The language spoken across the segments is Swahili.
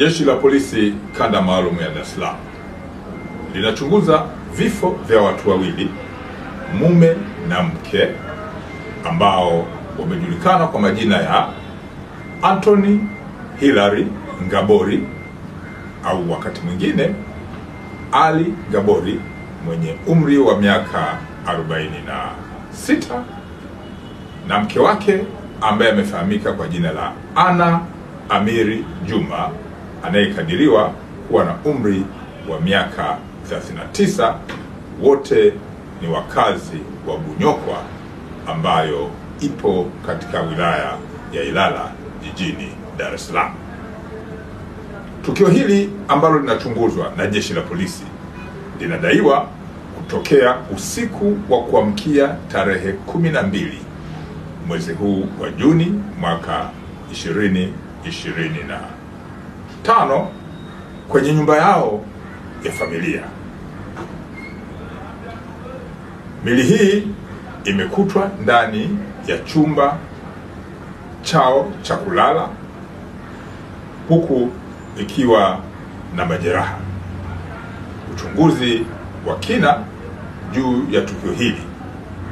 Jeshi la Polisi Kanda Maalum ya Dar es Salaam linachunguza vifo vya watu wawili, mume na mke, ambao wamejulikana kwa majina ya Anthony Hilary Ngabori au wakati mwingine Ali Ngabori mwenye umri wa miaka 46 na mke wake ambaye amefahamika kwa jina la Anna Amiri Juma anayekadiriwa kuwa na umri wa miaka 39. Wote ni wakazi wa Bunyokwa ambayo ipo katika wilaya ya Ilala jijini Dar es Salaam. Tukio hili ambalo linachunguzwa na jeshi la polisi linadaiwa kutokea usiku wa kuamkia tarehe 12 mwezi huu wa Juni mwaka 2025 kwenye nyumba yao ya familia. Mili hii imekutwa ndani ya chumba chao cha kulala huku ikiwa na majeraha. Uchunguzi wa kina juu ya tukio hili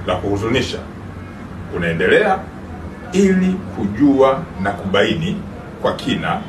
la kuhuzunisha unaendelea ili kujua na kubaini kwa kina